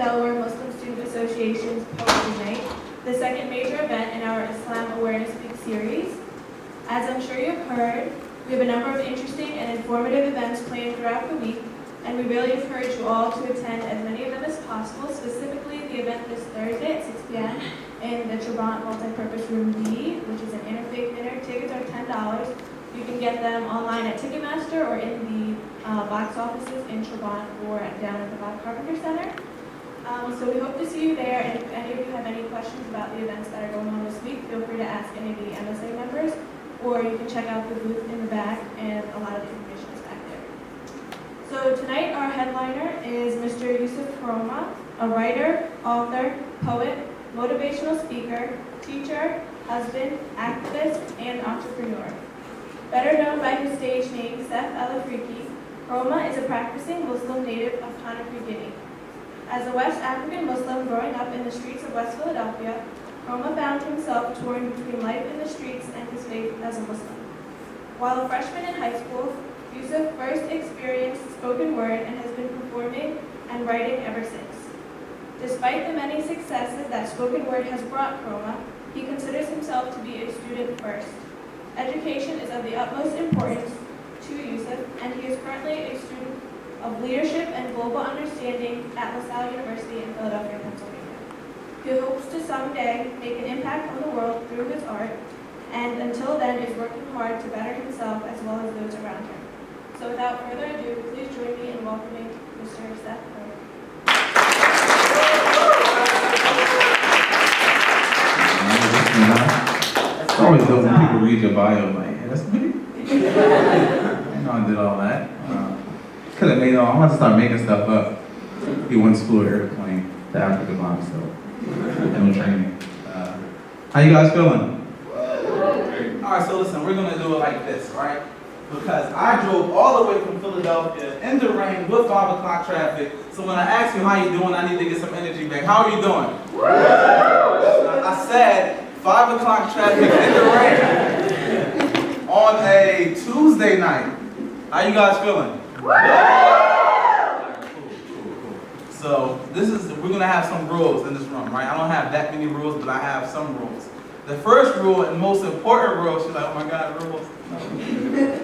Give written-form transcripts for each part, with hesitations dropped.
Delaware Muslim Student Association's Poetry Night, the second major event in our Islam Awareness Week series. As I'm sure you've heard, we have a number of interesting and informative events planned throughout the week, and we really encourage you all to attend as many of them as possible, specifically the event this Thursday at 6 p.m. in the Trabant Multipurpose Room D, which is an interfaith dinner. Tickets are $10. You can get them online at Ticketmaster or in the box offices in Trabant or down at the Bob Carpenter Center. So we hope to see you there, and if any of you have any questions about the events that are going on this week, feel free to ask any of the MSA members, or you can check out the booth in the back, and a lot of the information is back there. So tonight our headliner is Mr. Yusuf Karoma, a writer, author, poet, motivational speaker, teacher, husband, activist, and entrepreneur. Better known by his stage name, Seff Al-Afriqi, Karoma is a practicing Muslim native of Conakry, Guinea. As a West African Muslim growing up in the streets of West Philadelphia, Karoma found himself torn between life in the streets and his faith as a Muslim. While a freshman in high school, Yusuf first experienced spoken word and has been performing and writing ever since. Despite the many successes that spoken word has brought Karoma, he considers himself to be a student first. Education is of the utmost importance to Yusuf, and he is currently a student of leadership and global understanding at LaSalle University in Philadelphia, Pennsylvania. He hopes to someday make an impact on the world through his art, and until then is working hard to better himself as well as those around him. So without further ado, please join me in welcoming Mr. Seff Al-Afriqi. It's always dope when people read your bio, I'm like, hey, that's me? I know I did all that. Could have made I'm about to start making stuff up. He went to school airplane to Africa bomb, so no training. How you guys feeling? Alright, so listen, we're gonna do it like this, right? Because I drove all the way from Philadelphia in the rain with 5 o'clock traffic. So when I ask you how you doing, I need to get some energy back. How are you doing? I said 5 o'clock traffic in the rain on a Tuesday night. How you guys feeling? Cool. So we're gonna have some rules in this room, right? I don't have that many rules, but I have some rules. The first rule and most important rule, she's like, oh my God, rules.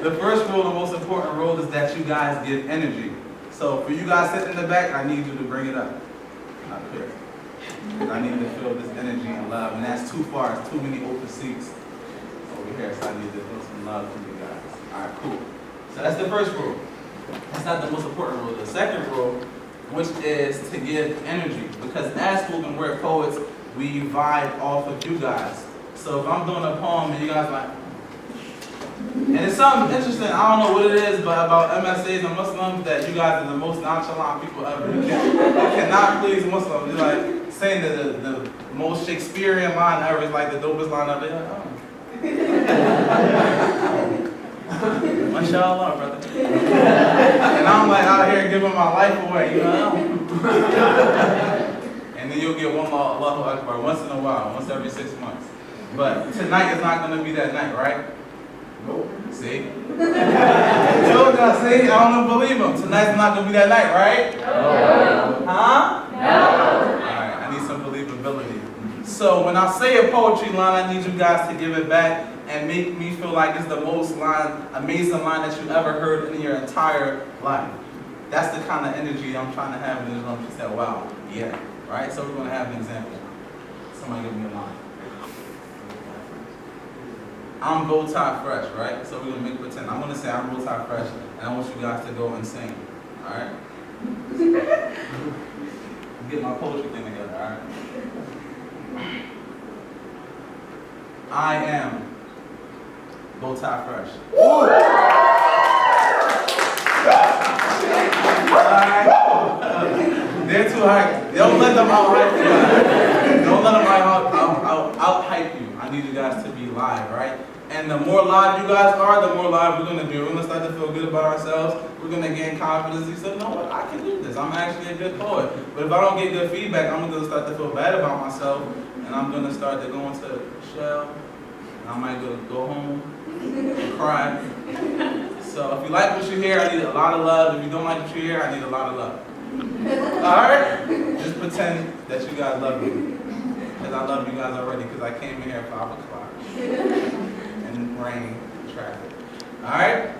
The first rule and most important rule is that you guys give energy. So for you guys sitting in the back, I need you to bring it up. Up here. I need to feel this energy and love, and that's too far. It's too many open seats over here, so I need to feel some love from you guys. All right, cool. So that's the first rule. That's not the most important rule. The second rule, which is to give energy, because as spoken word poets, we vibe off of you guys. So if I'm doing a poem and you guys like, and it's something interesting, I don't know what it is, but about MSAs and Muslims, that you guys are the most nonchalant people ever. You cannot please Muslims. You're like saying that the most Shakespearean line ever is like the dopest line ever. You're like, oh. Mashallah, brother. And I'm like out here giving my life away, you know? And then you'll get one more Allahu Akbar once in a while, once every 6 months. But tonight is not going to be that night, right? Nope. See? I told y'all, see? I don't believe him. Tonight's not going to be that night, right? No. Huh? No. Alright, I need some believability. So when I say a poetry line, I need you guys to give it back and make me feel like it's the most amazing line that you ever heard in your entire life. That's the kind of energy I'm trying to have in this room. She said, wow, yeah. Right? So we're going to have an example. Somebody give me a line. I'm bow tie fresh, right? So we're going to make pretend. I'm going to say I'm bow tie fresh, and I want you guys to go and sing. Alright? Get my poetry thing together, alright? I am bow tie fresh. Alright? They're too hyped. Don't let them out-hype you guys. Don't let them out-hype you. I need you guys to be live, right? And the more live you guys are, the more live we're going to be. We're going to start to feel good about ourselves. We're going to gain confidence. You say, you know what, I can do this. I'm actually a good poet. But if I don't get good feedback, I'm going to start to feel bad about myself. And I'm going to start to go into the shell. And I might go home and cry. So if you like what you hear, I need a lot of love. If you don't like what you hear, I need a lot of love. Alright? Just pretend that you guys love me. Because I love you guys already, because I came in here at 5 o'clock. And rain, traffic. Alright?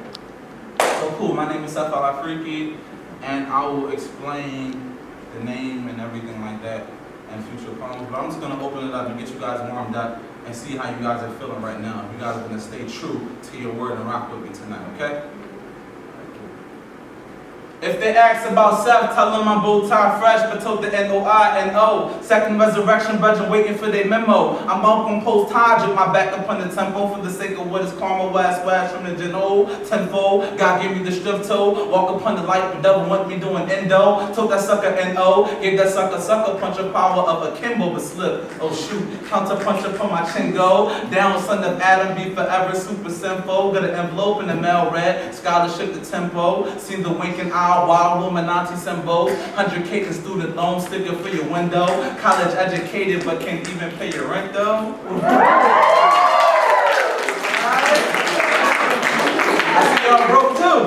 So cool, my name is Seff Al-Afriqi, and I will explain the name and everything like that in future poems. But I'm just going to open it up and get you guys warmed up and see how you guys are feeling right now. If you guys are going to stay true to your word and rock with me tonight, okay? If they ask about Seff, tell them I'm bow tie fresh, but told the N-O-I-N-O. Second resurrection, budget waiting for their memo. I'm up on post Taj with my back up on the tempo for the sake of what is karma, west from the Geno. Tenfold, God give me the strip toe. Walk upon the light, but devil want me doing endo. Told that sucker N-O. Gave that sucker punch a power of a Kimbo, but slip. Oh shoot, counter punch upon my chin go. Down, son of Adam, be forever super simple. Got an envelope in the mail red. Scholarship the tempo. Seen the winking eye. Wild Illuminati symbols, 100K in student loan sticker for your window. College educated but can't even pay your rent though. I see y'all broke too.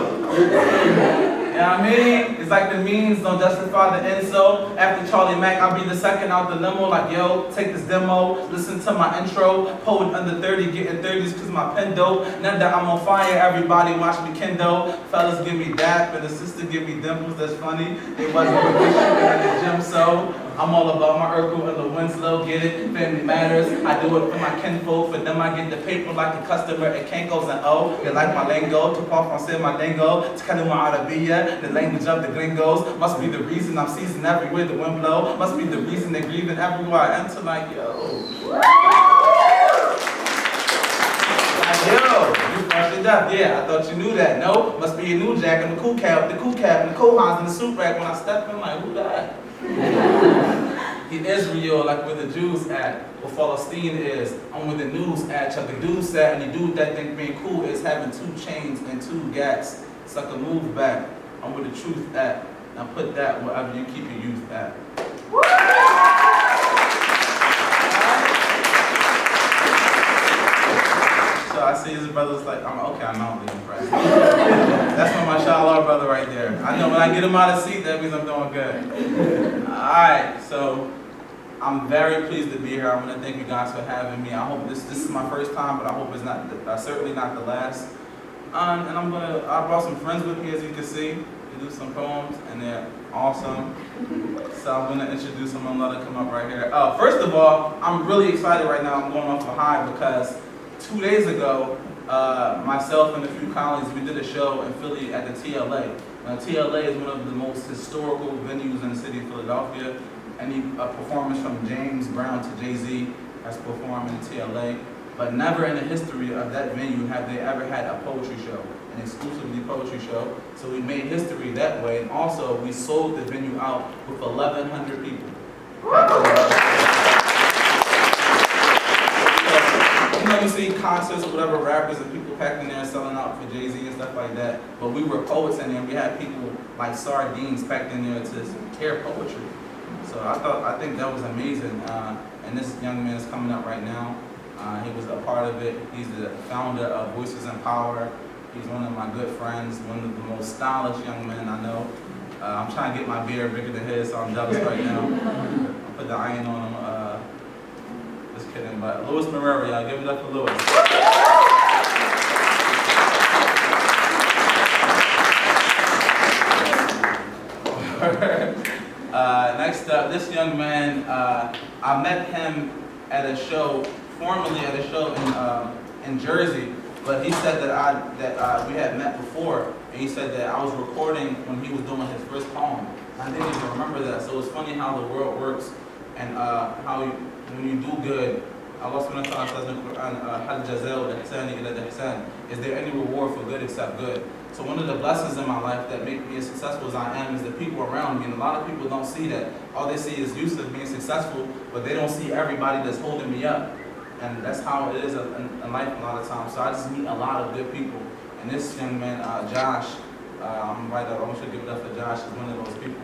You know what I mean? It's like the means don't justify the end, so after Charlie Mack, I'll be the second out the limo, like, yo, take this demo, listen to my intro, poet under 30, getting 30s cause my pen dope. Now that I'm on fire, everybody watch me kendo. Fellas give me dap, and the sister give me dimples, that's funny. They wasn't with this shit in the gym, so I'm all about my Urkel and the Winslow, get it? Family matters, I do it for my kinfolk, for them I get the paper like a customer at Kenko's and O. They like my lingo, to pop on say my lingo, to kind of my Arabia, the language of the gringos. Must be the reason I'm seasoned everywhere the wind blow. Must be the reason they're grieving everywhere I enter, like, yo. Like, yo, you brushed it up, yeah, I thought you knew that. No, must be a new jack and the cool cap, and the cool Hans in the suit rack when I step in, like, who that? In Israel, like where the Jews at, where Palestine is, I'm where the news at, Chuck the dude sat, and the dude that think being cool is having 2 chains and 2 gats. Sucker move back, I'm where the truth at. Now put that wherever you keep your youth at. So I see his brother's like, I'm okay, I know I'm being impressed. That's my mashallah brother right there. I know when I get him out of seat, that means I'm doing good. Alright, so I'm very pleased to be here. I want to thank you guys for having me. I hope this is my first time, but I hope it's not certainly not the last. And I brought some friends with me, as you can see, to do some poems, and they're awesome. So I'm going to introduce them and let them come up right here. First of all, I'm really excited right now. I'm going off a high because 2 days ago, myself and a few colleagues, we did a show in Philly at the TLA. Now, TLA is one of the most historical venues in the city of Philadelphia. Any performance from James Brown to Jay-Z has performed in TLA. But never in the history of that venue have they ever had a poetry show, an exclusively poetry show. So we made history that way, and also we sold the venue out with 1,100 people. You know, you see concerts or whatever, rappers and people packed in there selling out for Jay-Z and stuff like that. But we were poets in there, and we had people like sardines packed in there to hear poetry. So I think that was amazing. And this young man is coming up right now. He was a part of it. He's the founder of Voices in Power. He's one of my good friends, one of the most stylish young men I know. I'm trying to get my beard bigger than his, so I'm jealous right now. I'll put the iron on him. Just kidding, but Louis Marrero, y'all, give it up for Louis. Next up, this young man, I met him at a show, formally at a show in Jersey, but he said that we had met before, and he said that I was recording when he was doing his first poem. I didn't even remember that, so it's funny how the world works, and how when you do good, Allah subhanahu wa ta'ala says in the Quran, Hal jazaa'u al-ihsani illa al-ihsan. Is there any reward for good except good? So one of the blessings in my life that make me as successful as I am is the people around me, and a lot of people don't see that. All they see is Yusuf being successful, but they don't see everybody that's holding me up. And that's how it is in life a lot of times. So I just meet a lot of good people. And this young man, Josh, I'm right up, I want you to give it up for Josh, he's one of those people.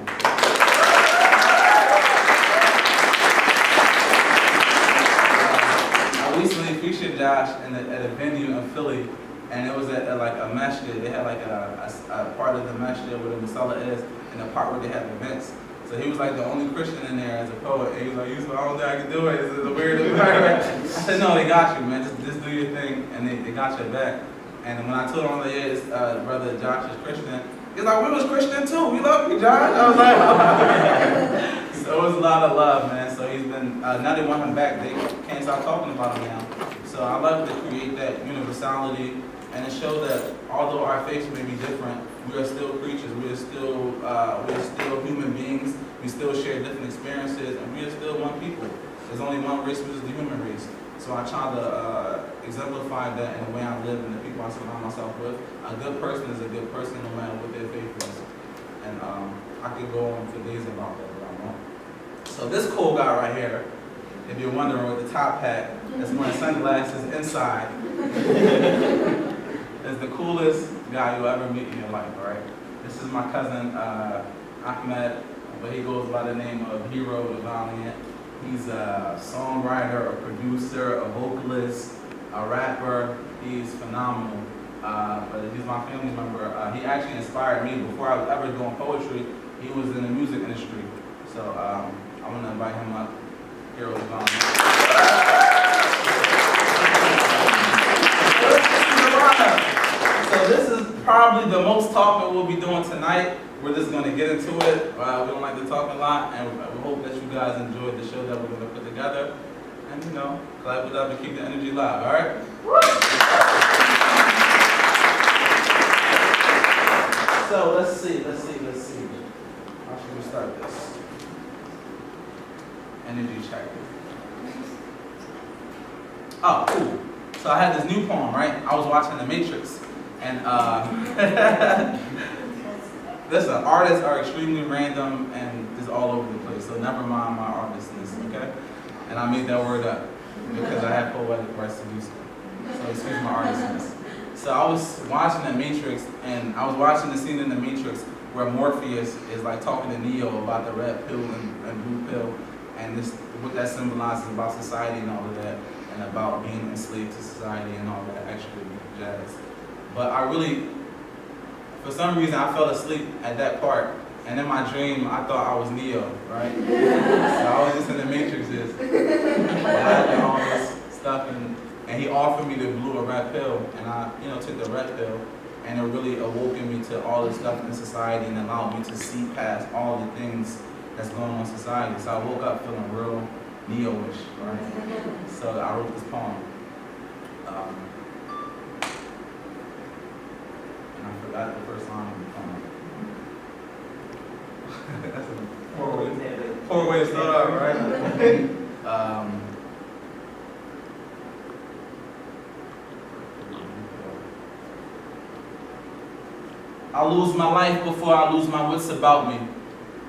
I recently featured Josh at a venue in Philly, and it was at like a masjid. They had like a part of the masjid where the masala is, in the part where they have events. So he was like the only Christian in there as a poet. And he was like, I don't think I can do it. This is a weird environment. I said, no, they got you, man. Just do your thing. And they got your back. And when I told him that, yeah, brother Josh is Christian, he's like, we was Christian too. We love you, Josh. I was like, so it was a lot of love, man. So he's been, now they want him back. They can't stop talking about him now. So I love to create that universality and to show that although our faiths may be different, we are still creatures. We are still human beings. We still share different experiences, and we are still one people. There's only one race, which is the human race. So I try to exemplify that in the way I live and the people I surround myself with. A good person is a good person no matter what their faith is. And I could go on for days about that, but I won't. So this cool guy right here, if you're wondering, with the top hat, that's wearing sunglasses inside, is the coolest guy you'll ever meet in your life, all right? This is my cousin, Ahmed, but he goes by the name of Hero the Valiant. He's a songwriter, a producer, a vocalist, a rapper. He's phenomenal. But he's my family member. He actually inspired me. Before I was ever doing poetry, he was in the music industry. So I want to invite him up. Hero the Valiant. So this is probably the most talking we'll be doing tonight. We're just going to get into it. We don't like to talk a lot, and we hope that you guys enjoyed the show that we're going to put together. And glad we love to keep the energy live, all right? So let's see. How should we start this? Energy check. Oh, cool. So I had this new poem, right? I was watching The Matrix, and listen, artists are extremely random and just all over the place, so never mind my artistness, okay? And I made that word up because I have poetic rights to do so. So excuse my artistness. So I was watching The Matrix, and I was watching the scene in The Matrix where Morpheus is like talking to Neo about the red pill and blue pill, and this what that symbolizes about society and all of that, and about being enslaved to society and all that extra jazz. But I really, for some reason, I fell asleep at that part, and in my dream, I thought I was Neo, right? So I was just in the Matrixes, and all this stuff, and he offered me the blue or red pill, and I, took the red pill, and it really awoken me to all the stuff in society and allowed me to see past all the things that's going on in society. So I woke up feeling real Neo-ish, right? So I wrote this poem. And I forgot the first line of the poem. That's a poor way to start out, right? I lose my life before I lose my wits about me.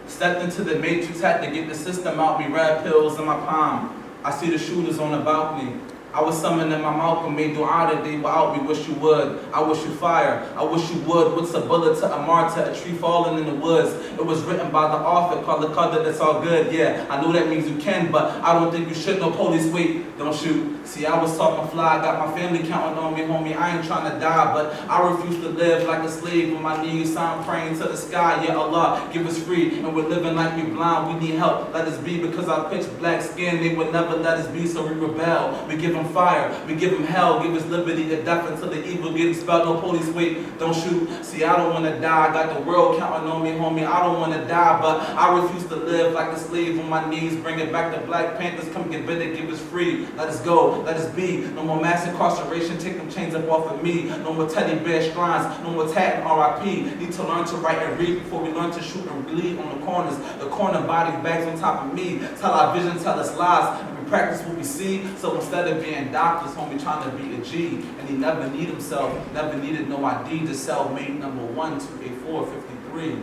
Stepped into the matrix, had to get the system out me, red pills in my palm. I see the shooters on the balcony. I was summoning my Malcolm, made dua today without me, wish you would. I wish you fire, I wish you would. What's a bullet to a martyr, a tree falling in the woods. It was written by the author, called the Qadr, that's all good, yeah. I know that means you can, but I don't think you should. No police, wait, don't shoot. See, I was talking fly, got my family counting on me, homie. I ain't trying to die, but I refuse to live like a slave on my knees. I'm praying to the sky, yeah, Allah, give us free. And we're living like we blind, we need help, let us be. Because our pitch black skin, they would never let us be, so we rebel. We give them fire, we give them hell, give us liberty to death until the evil get expelled. No police, wait, don't shoot. See, I don't want to die, got the world counting on me, homie. I don't want to die, but I refuse to live like a slave on my knees. Bring it back to Black Panthers, come get better, give us free. Let us go, let us be. No more mass incarceration, take them chains up off of me. No more teddy bear shrines, no more tag RIP. Need to learn to write and read before we learn to shoot and bleed on the corners. The corner body bags on top of me. Tell our vision, tell us lies. Practice what we see, so instead of being doctors, homie trying to be a G, and he never need himself, never needed no ID to sell made number 1, 284, 53.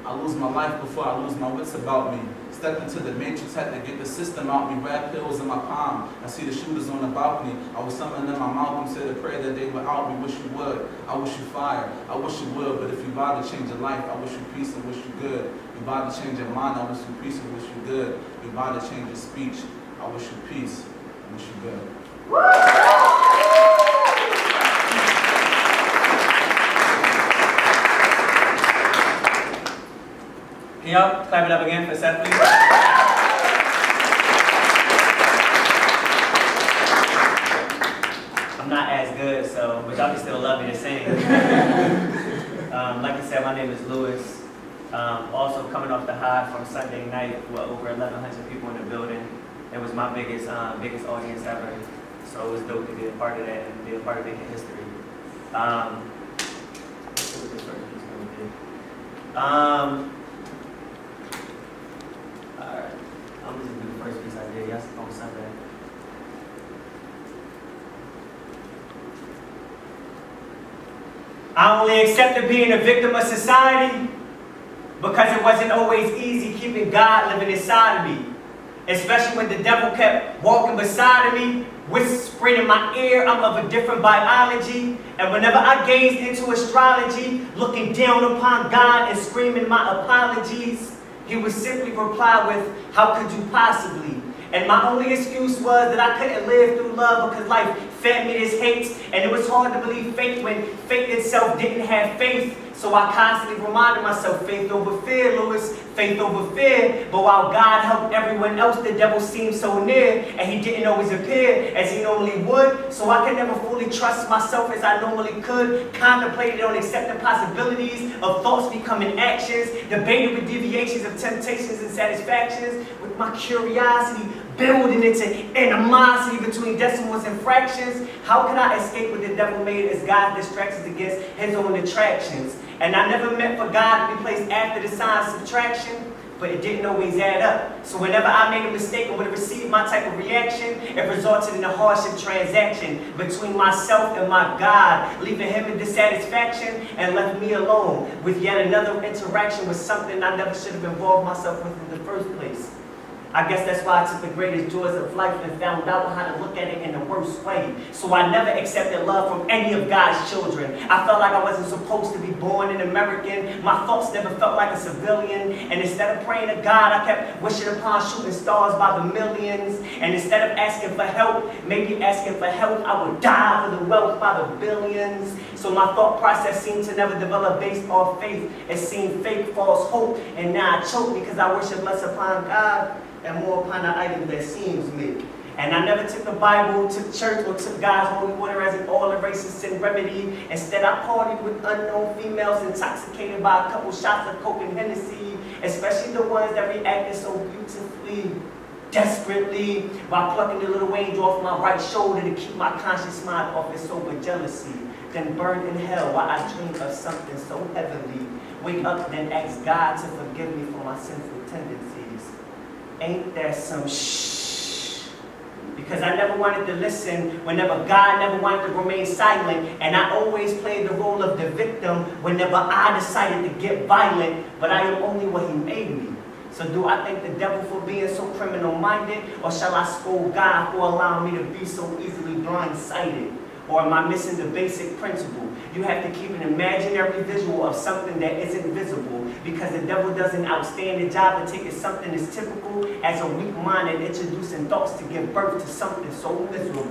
I lose my life before I lose my wits about me. Stepped into the matrix, had to get the system out me, red pills in my palm. I see the shooters on the balcony. I was summoning my Malcolm, said a prayer that they would out me, wish you would. I wish you fire, I wish you would, but if you about to change your life, I wish you peace and wish you good. You about to change your mind, I wish you peace and wish you good. You about to change your speech, I wish you peace, I wish you good. y'all clap it up again for Seff, please? I'm not as good, so, but y'all can still love me to sing. Like I said, my name is Lewis. Also coming off the high from Sunday night with over 1,100 people in the building. It was my biggest audience ever. So it was dope to be a part of that and be a part of making history. Let's see what this first piece gonna be. Alright, I'm just gonna do the first piece I did yesterday on Sunday. I only accepted being a victim of society because it wasn't always easy keeping God living inside of me. Especially when the devil kept walking beside of me, whispering in my ear, I'm of a different biology. And whenever I gazed into astrology, looking down upon God and screaming my apologies, he would simply reply with, how could you possibly? And my only excuse was that I couldn't live through love because life fed me this hate. And it was hard to believe fate when faith itself didn't have faith. So I constantly reminded myself, faith over fear, Lewis, faith over fear. But while God helped everyone else, the devil seemed so near, and he didn't always appear as he normally would. So I could never fully trust myself as I normally could. Contemplated on accepting possibilities of thoughts becoming actions. Debated with deviations of temptations and satisfactions. With my curiosity building into animosity between decimals and fractions. How could I escape what the devil made as God's distractions against his own attractions? And I never meant for God to be placed after the sign of subtraction, but it didn't always add up. So whenever I made a mistake and would have received my type of reaction, it resulted in a hardship transaction between myself and my God, leaving him in dissatisfaction and left me alone with yet another interaction with something I never should have involved myself with in the first place. I guess that's why I took the greatest joys of life and found out how to look at it in the worst way. So I never accepted love from any of God's children. I felt like I wasn't supposed to be born an American. My thoughts never felt like a civilian. And instead of praying to God, I kept wishing upon shooting stars by the millions. And instead of asking for help, maybe asking for help, I would die for the wealth by the billions. So my thought process seemed to never develop based off faith. It seemed fake, false hope. And now I choke because I worship less upon God and more upon the item that seems me. And I never took the Bible, took church, or took God's holy water as an all-erasing sin remedy. Instead, I partied with unknown females intoxicated by a couple shots of Coke and Hennessy, especially the ones that reacted so beautifully, desperately, while plucking the little angel off my right shoulder to keep my conscious mind off its sober jealousy. Then burned in hell while I dreamed of something so heavenly. Wake up, then ask God to forgive me for my sinful tendencies. Ain't there some shh? Because I never wanted to listen whenever God never wanted to remain silent. And I always played the role of the victim whenever I decided to get violent. But I am only what he made me. So do I thank the devil for being so criminal-minded? Or shall I scold God for allowing me to be so easily blind-sighted? Or am I missing the basic principle? You have to keep an imaginary visual of something that isn't visible, because the devil does an outstanding job of taking something as typical as a weak mind and introducing thoughts to give birth to something so miserable,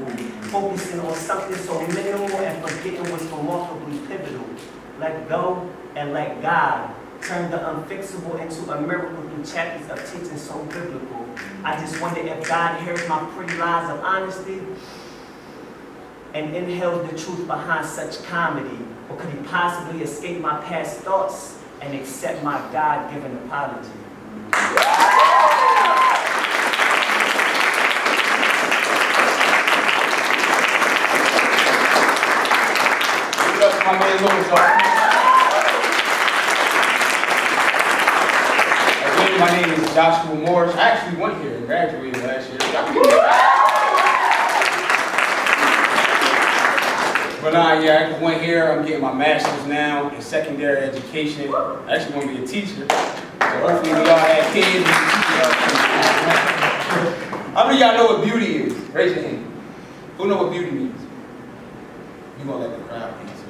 focusing on something so minimal and forgetting what's remarkably pivotal. Let go and let God. Turn the unfixable into a miracle through chapters of teaching so biblical. I just wonder if God hears my pretty lies of honesty and inhales the truth behind such comedy, or could he possibly escape my past thoughts and accept my God-given apology? My man Lewis, again, my name is Joshua Morris. I actually went here and graduated last year. But yeah, I went here. I'm getting my master's now in secondary education. I actually want to be a teacher. So hopefully we all have kids. How many of y'all know what beauty is? Raise your hand. Who know what beauty means? You gonna let the crowd answer.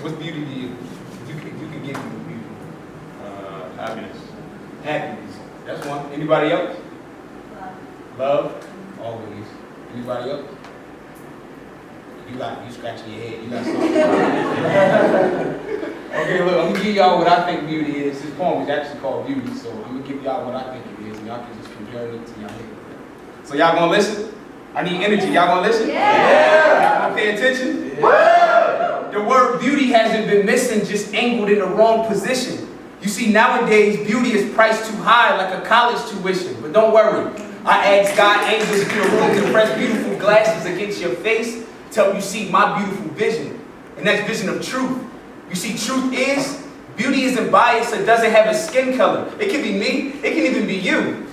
What's beauty to you? You can give me beauty. Happiness. Happiness. That's one. Anybody else? Love. Always. Anybody else? You scratching your head. You got something. Okay, look, I'm gonna give y'all what I think beauty is. This poem is actually called Beauty, so I'm gonna give y'all what I think it is, and y'all can just compare it to y'all head. So y'all gonna listen? I need energy. Y'all gonna listen? Yeah. Y'all gonna pay attention? Yeah. The word beauty hasn't been missing, just angled in the wrong position. You see, nowadays, beauty is priced too high, like a college tuition. But don't worry. I asked God angels in the room to press beautiful glasses against your face to help you see my beautiful vision. And that's vision of truth. You see, truth is, beauty isn't biased, it doesn't have a skin color. It can be me, it can even be you.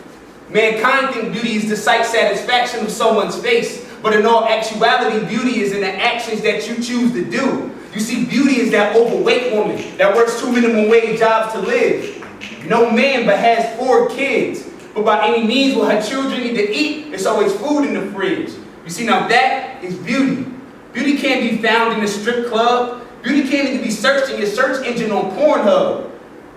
Mankind think beauty is the sight satisfaction of someone's face. But in all actuality, beauty is in the actions that you choose to do. You see, beauty is that overweight woman that works 2 minimum wage jobs to live. No man but has 4 kids. But by any means, what her children need to eat, there's always food in the fridge. You see, now that is beauty. Beauty can't be found in a strip club. Beauty can't even be searched in your search engine on Pornhub.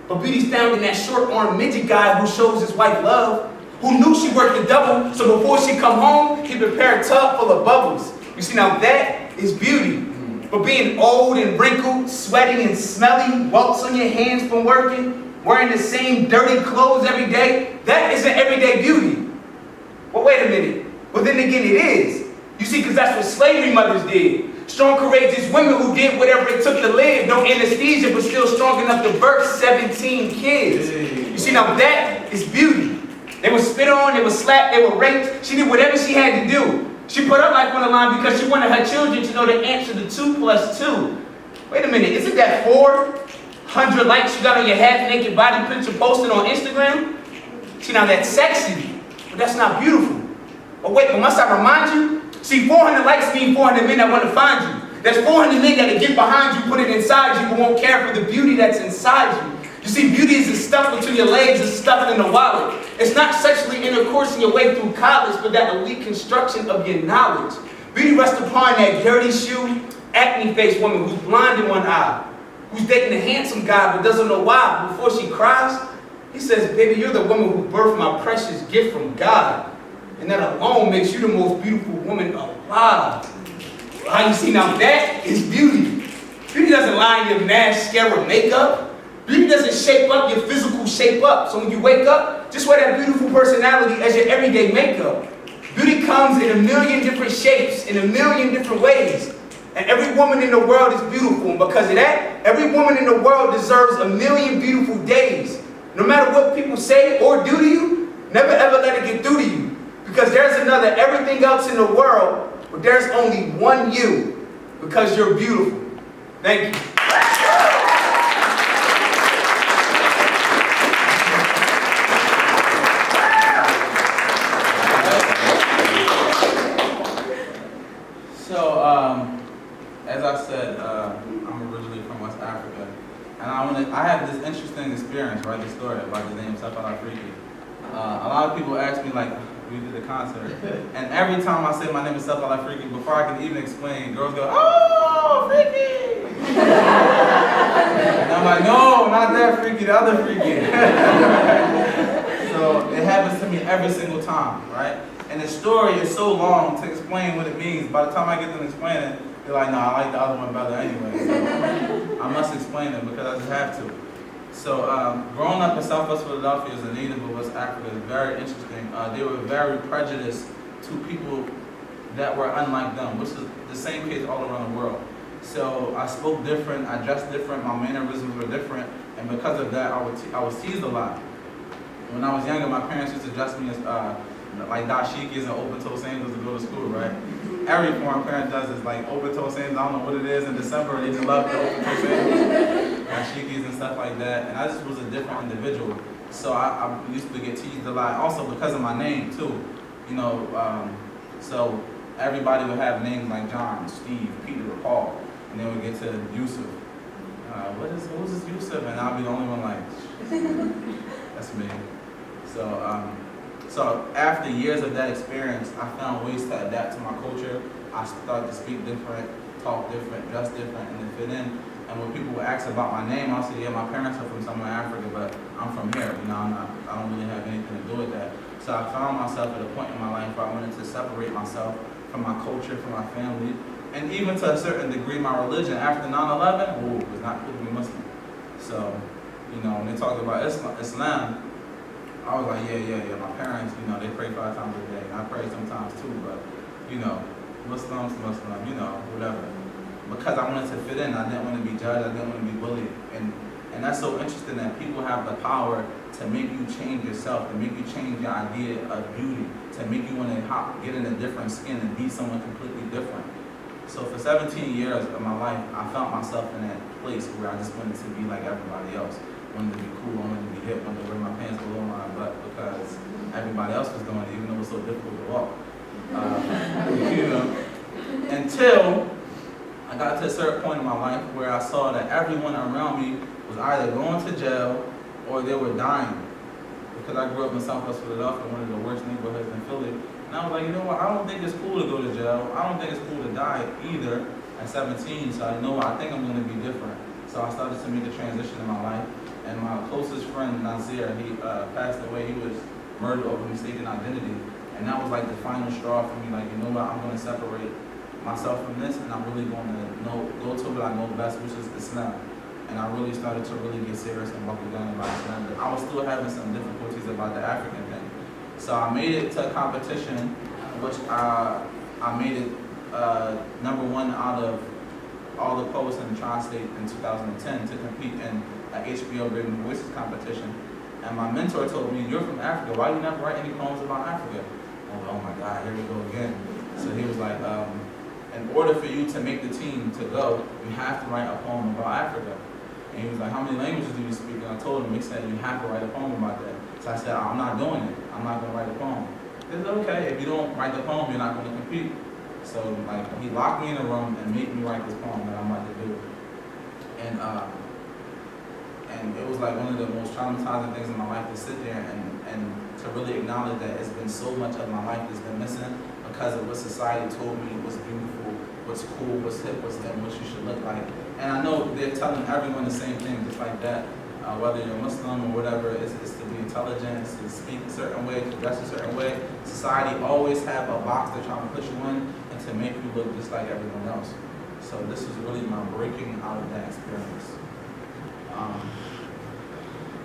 But beauty's found in that short-armed midget guy who shows his wife love, who knew she worked the double, so before she come home, he prepared a tub full of bubbles. You see, now that is beauty. But being old and wrinkled, sweaty and smelly, welts on your hands from working, wearing the same dirty clothes every day, that isn't everyday beauty. Well, wait a minute. Well, then again, it is. You see, because that's what slavery mothers did. Strong, courageous women who did whatever it took to live, no anesthesia, but still strong enough to birth 17 kids. You see, now that is beauty. They were spit on, they were slapped, they were raped. She did whatever she had to do. She put her life on the line because she wanted her children to know the answer to 2 + 2. Wait a minute, isn't that 400 likes you got on your half-naked body picture posted on Instagram? See, now that's sexy, but that's not beautiful. But wait, but must I remind you? See, 400 likes mean 400 men that want to find you. There's 400 men that'll get behind you, put it inside you, but won't care for the beauty that's inside you. You see, beauty isn't stuffed between your legs, it's stuffed in the wallet. It's not sexually intercoursing your way through college, but that elite construction of your knowledge. Beauty rests upon that dirty shoe, acne-faced woman who's blind in one eye, who's dating a handsome guy but doesn't know why. But before she cries, he says, baby, you're the woman who birthed my precious gift from God. And that alone makes you the most beautiful woman alive. How you see, now that is beauty. Beauty doesn't line your mascara makeup. Beauty doesn't shape up your physical shape up. So when you wake up, just wear that beautiful personality as your everyday makeup. Beauty comes in a million different shapes, in a million different ways. And every woman in the world is beautiful. And because of that, every woman in the world deserves a million beautiful days. No matter what people say or do to you, never ever let it get through to you. Because there's another everything else in the world, but there's only one you, because you're beautiful. Thank you. So, as I said, I'm originally from West Africa, and I had this interesting experience, right? The story about the name Seff Al-Afriqi. A lot of people ask me, like, we did a concert, and every time I say my name is Seff Al-Afriqi, before I can even explain, girls go, "Oh, freaky!" And I'm like, "No, not that freaky, the other freaky." So it happens to me every single time, right? And the story is so long to explain what it means. By the time I get them to explain it, they're like, "No, I like the other one better anyway." So I must explain it because I just have to. So growing up in Southwest Philadelphia as a native of West Africa is very interesting. They were very prejudiced to people that were unlike them, which is the same case all around the world. So I spoke different, I dressed different, my mannerisms were different, and because of that, I was teased a lot. When I was younger, my parents used to dress me as like dashikis and open-toe sandals to go to school, right? Every foreign parent does is like open-toe sandals. I don't know what it is in December. They just love the open-toe sandals, dashikis and stuff like that. And I just was a different individual. So I used to get teased a lot. Also because of my name too, you know. So everybody would have names like John, Steve, Peter, or Paul, and then we get to Yusuf. Who's this Yusuf? And I'll be the only one like, that's me. So after years of that experience, I found ways to adapt to my culture. I started to speak different, talk different, dress different, and to fit in. And when people would ask about my name, I'll say, yeah, my parents are from somewhere in Africa, but I'm from here. You know, I don't really have anything to do with that. So I found myself at a point in my life where I wanted to separate myself from my culture, from my family, and even to a certain degree, my religion. After 9/11, it was not cool to be Muslim. So, you know, when they talked about Islam, I was like, yeah. My parents, you know, they pray 5 times a day. And I pray sometimes too, but, you know, Muslim, you know, whatever. Because I wanted to fit in, I didn't want to be judged, I didn't want to be bullied. And that's so interesting that people have the power to make you change yourself, to make you change your idea of beauty, to make you want to get in a different skin and be someone completely different. So for 17 years of my life, I found myself in that place where I just wanted to be like everybody else. Wanted to be cool, wanted to be hip, wanted to wear my pants below my butt because everybody else was doing it, even though it was so difficult to walk. You know, until I got to a certain point in my life where I saw that everyone around me was either going to jail or they were dying. Because I grew up in Southwest Philadelphia, one of the worst neighborhoods in Philly. And I was like, you know what, I don't think it's cool to go to jail. I don't think it's cool to die either at 17. So I know I think I'm going to be different. So I started to make a transition in my life. And my closest friend, Nasir, he passed away. He was murdered over mistaken identity. And that was like the final straw for me. Like, you know what, I'm going to separate myself from this, and I'm really going to go to what I know best, which is Islam. And I really started to really get serious and buckle down about Islam. But I was still having some difficulties about the African thing. So I made it to a competition, which I made it #1 out of all the posts in the tri-state in 2010 to compete in an HBO Written Voices competition. And my mentor told me, "You're from Africa, why do you never write any poems about Africa?" I was like, oh my God, here we go again. So he was like, in order for you to make the team to go, you have to write a poem about Africa. And he was like, how many languages do you speak? And I told him, he said, you have to write a poem about that. So I said, I'm not doing it. I'm not going to write a poem. He said, okay, if you don't write the poem, you're not going to compete. So like, he locked me in a room and made me write this poem that I'm about to do. And it was like one of the most traumatizing things in my life to sit there and to really acknowledge that it's been so much of my life that's been missing because of what society told me was beautiful, what's cool, what's hip, what's in, what you should look like. And I know they're telling everyone the same thing, just like that. Whether you're Muslim or whatever, it's to be intelligent, it's to speak a certain way, to dress a certain way. Society always have a box they're trying to put you in and to make you look just like everyone else. So this is really my breaking out of that experience.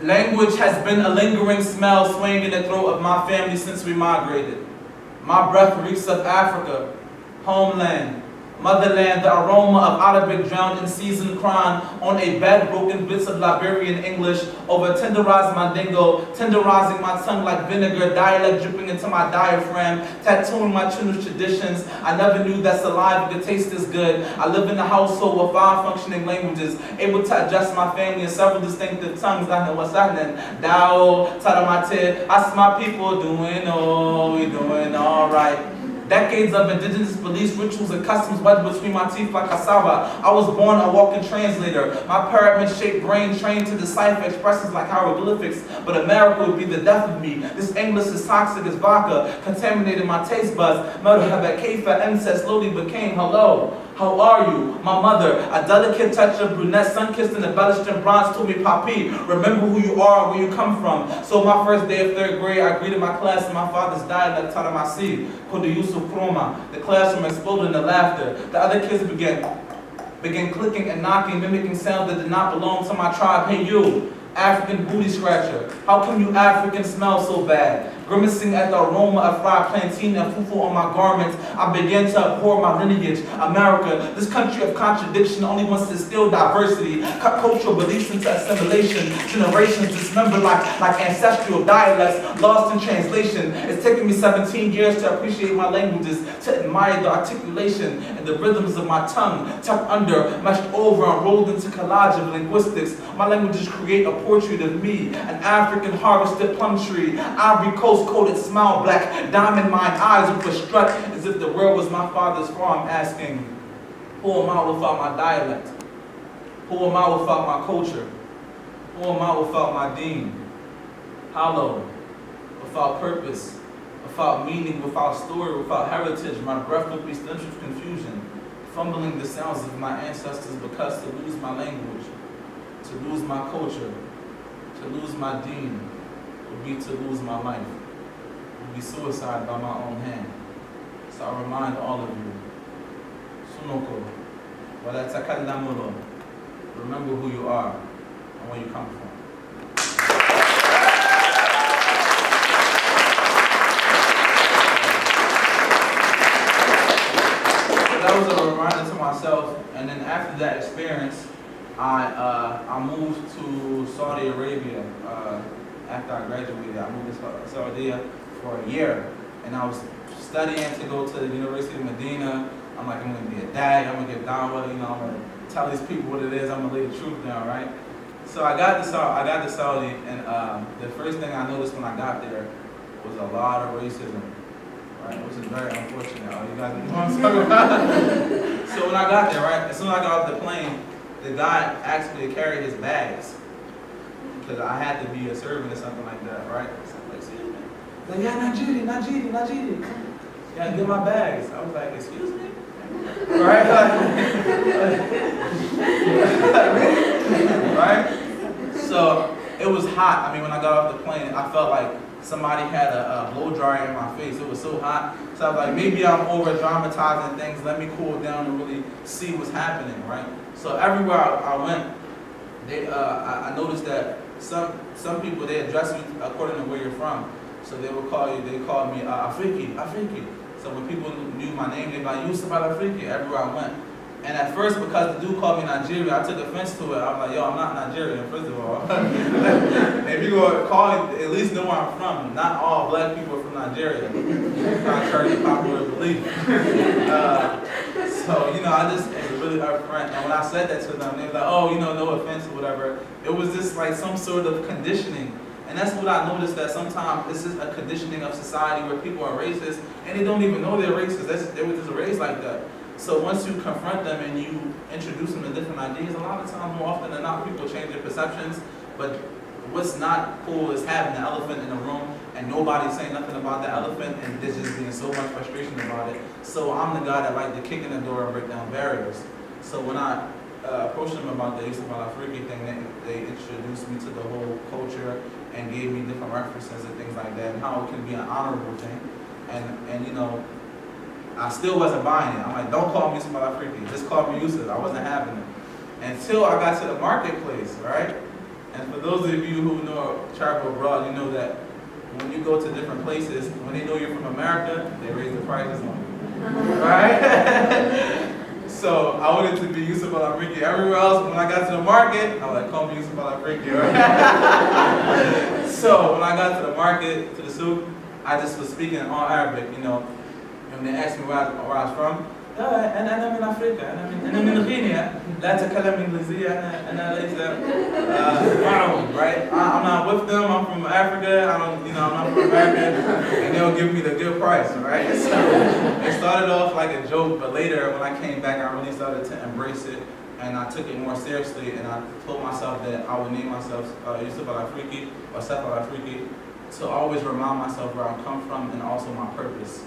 Language has been a lingering smell swaying in the throat of my family since we migrated. My breath reeks of Africa, homeland, motherland, the aroma of Arabic drowned in seasoned crime on a bed, broken bits of Liberian English over tenderized mandingo, tenderizing my tongue like vinegar, dialect dripping into my diaphragm, tattooing my Chinook traditions. I never knew that saliva could taste this good. I live in a household with 5 functioning languages, able to adjust my family in several distinctive tongues. I know what's happening. Dao, Taramate, I see my people doing, oh, we doing all right. Decades of indigenous beliefs, rituals, and customs wedged between my teeth like cassava. I was born a walking translator. My pyramid-shaped brain trained to decipher expressions like hieroglyphics, but America would be the death of me. This English is toxic as vodka, contaminated my taste buds. Merhaba kaifa ensa slowly became hello. How are you? My mother, a delicate touch of brunette, sun-kissed and embellished in bronze, told me, Papi, remember who you are and where you come from. So my first day of 3rd grade, I greeted my class in my father's dialect, Taramasi, Kudu Yusuf Kroma. The classroom exploded into laughter. The other kids began clicking and knocking, mimicking sounds that did not belong to my tribe. Hey you, African booty scratcher, how come you Africans smell so bad? Grimacing at the aroma of fried plantain and fufu on my garments, I began to abhor my lineage. America, this country of contradiction, only wants to instill diversity, cut cultural beliefs into assimilation. Generations dismembered like ancestral dialects, lost in translation. It's taken me 17 years to appreciate my languages, to admire the articulation and the rhythms of my tongue, tucked under, meshed over, and rolled into collage of linguistics. My languages create a portrait of me, an African harvested plum tree, Ivory Coast coated smile, black diamond-mined eyes with a strut, as if the world was my father's farm, asking, who am I without my dialect? Who am I without my culture? Who am I without my deen? Hollow, without purpose, without meaning, without story, without heritage, my breath would be stench with confusion, fumbling the sounds of my ancestors, because to lose my language, to lose my culture, to lose my deen, would be to lose my life, would be suicide by my own hand. So I remind all of you, Sunoko, wala takallamulo, remember who you are. and where you come from. So that was a reminder to myself, and then after that experience, I moved to Saudi Arabia. After I graduated, I moved to Saudi for a year, and I was studying to go to the University of Medina. I'm like, I'm gonna be a dad, I'm gonna get dawah, I'm gonna tell these people what it is, I'm gonna lay the truth down, right? So I got to Saudi, and the first thing I noticed when I got there was a lot of racism, right? Which is very unfortunate. You guys know what I'm talking about? So when I got there, right, as soon as I got off the plane, the guy asked me to carry his bags because I had to be a servant or something like that, right? So I'm like, excuse me. Like, yeah, Najiri. Yeah, get my bags. I was like, excuse me? Right? Right? So it was hot. I mean, when I got off the plane, I felt like somebody had a blow dryer in my face. It was so hot. So I was like, maybe I'm over dramatizing things. Let me cool down and really see what's happening, right? So everywhere I went, I noticed that some people, they address you according to where you're from. So they called me Afriqi. So when people knew my name, they'd be like, Seff Al-Afriqi, everywhere I went. And at first, because the dude called me Nigerian, I took offense to it. I was like, yo, I'm not Nigerian, first of all. If you go call me, at least know where I'm from. Not all black people are from Nigeria. Contrary to popular belief. So, I just was really upfront. And when I said that to them, they were like, oh, no offense or whatever. It was just like some sort of conditioning. And that's what I noticed, that sometimes this is a conditioning of society where people are racist and they don't even know they're racist. They were just raised like that. So once you confront them and you introduce them to different ideas, a lot of times, more often than not, people change their perceptions. But what's not cool is having the elephant in the room and nobody saying nothing about the elephant, and there's just being so much frustration about it. So I'm the guy that like to kick in the door and break down barriers. So when I approached them about the Seff Al-Afriqi thing, they introduced me to the whole culture and gave me different references and things like that, and how it can be an honorable thing. And I still wasn't buying it. I'm like, don't call me Seff Al-Afriqi, just call me Yusuf. I wasn't having it. Until I got to the marketplace, right? And for those of you who know travel abroad, you know that when you go to different places, when they know you're from America, they raise the prices on you, right? So I wanted to be Seff Al-Afriqi everywhere else. When I got to the market, I was like, call me Seff Al-Afriqi, right? So when I got to the market, to the souk, I just was speaking in all Arabic, and they asked me where I was from. أنا من أفريقيا أنا من غينيا لا أتكلم إنجليزية أنا ليس معهم, right? I'm not with them. I'm from Africa. I'm not from America, and they'll give me the good price, right? So it started off like a joke, but later when I came back, I really started to embrace it, and I took it more seriously, and I told myself that I would name myself Seff Al-Afriqi or Seff Al-Afriqi to always remind myself where I come from and also my purpose.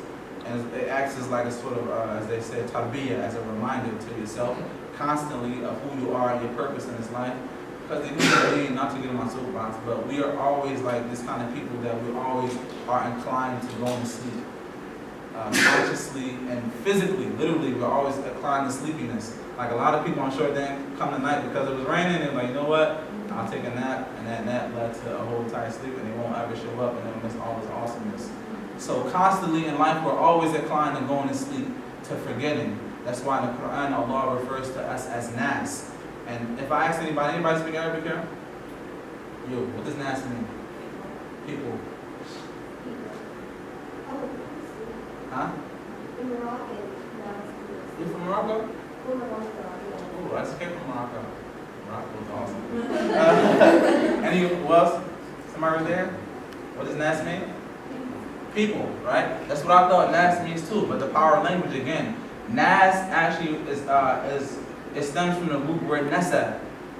And it acts as like a sort of, as they say, tarbiyah, as a reminder to yourself constantly of who you are and your purpose in this life. Because the human being, not to get in my soapbox, but we are always like this kind of people that we always are inclined to go to sleep. Consciously and physically, literally, we're always inclined to sleepiness. Like a lot of people, I'm sure, didn't come tonight because it was raining, and like, you know what? I'll take a nap, and that nap led to a whole tight sleep, and they won't ever show up, and they'll miss all this awesomeness. So constantly in life, we're always inclined to going to sleep, to forgetting. That's why in the Quran, Allah refers to us as nas. And if I ask anybody speak Arabic here? Yo, what does nas mean? People. Huh? You're from Morocco? Oh, I just came from Morocco. Morocco is awesome. Who else? Somebody right there? What does nas mean? People, right? That's what I thought nas means too, but the power of language again. Nas actually it stems from the root word nasa,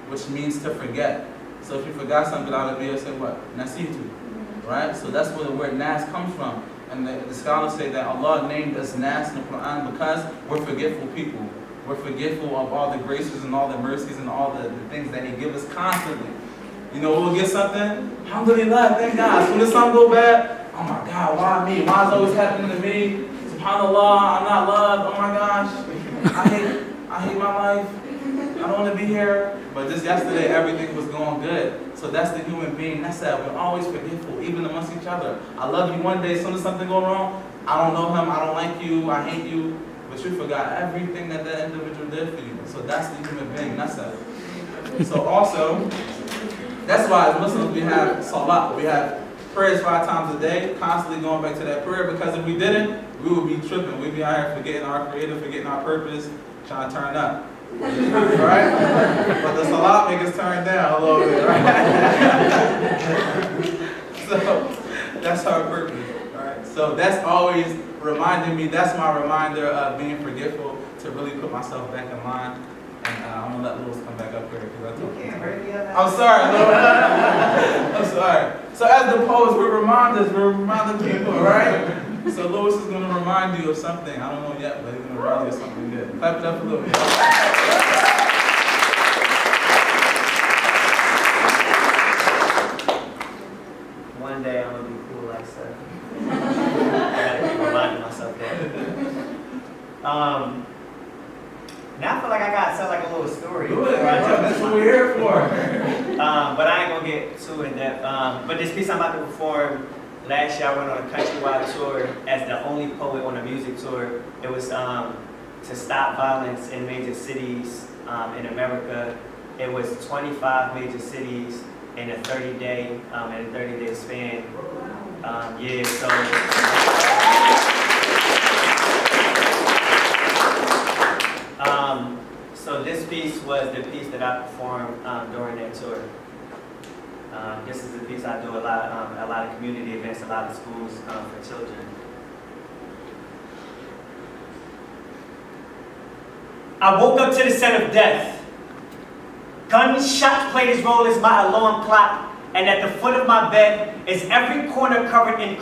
which means to forget. So if you forgot something out of me, you'll say what? Nasitu, right? So that's where the word nas comes from. And the scholars say that Allah named us nas in the Quran because we're forgetful people. We're forgetful of all the graces and all the mercies and all the things that He gives us constantly. We'll get something, alhamdulillah, thank God. As soon as something go bad, oh my God, why me? Why is always happening to me? SubhanAllah, I'm not loved. Oh my gosh, I hate my life. I don't want to be here. But just yesterday, everything was going good. So that's the human being. That's that. We're always forgetful, even amongst each other. I love you one day. As soon as something goes wrong, I don't know him. I don't like you. I hate you. But you forgot everything that individual did for you. So that's the human being. That's that. So also, that's why as Muslims we have salat. We have prayers 5 times a day, constantly going back to that prayer. Because if we didn't, we would be tripping. We'd be out here forgetting our Creator, forgetting our purpose, trying to turn up. Right? But the salat makes us turn down a little bit, right? So that's our purpose. Right? So that's always reminding me, that's my reminder of being forgetful, to really put myself back in line. And I'm going to let Lewis come back up here because I told him. I'm sorry, Lewis. I'm sorry. So as the poets, we're reminders, we're reminding people, right? So Lewis is going to remind you of something. I don't know yet, but he's going to remind you of something good. Clap it up a little bit. One day I'm gonna be cool like Seff. I gotta keep reminding myself that. Now I feel like I gotta tell like a little story. Do it, right? That's what we're here for. But I ain't gonna get too in depth. But this piece I'm about to perform, last year I went on a countrywide tour as the only poet on a music tour. It was to stop violence in major cities in America. It was 25 major cities in a 30-day span. Yeah, so this piece was the piece that I performed during that tour. This is the piece I do a lot of community events, a lot of schools for children. I woke up to the scent of death. Gunshots played its role as my alarm clock, and at the foot of my bed is every corner covered in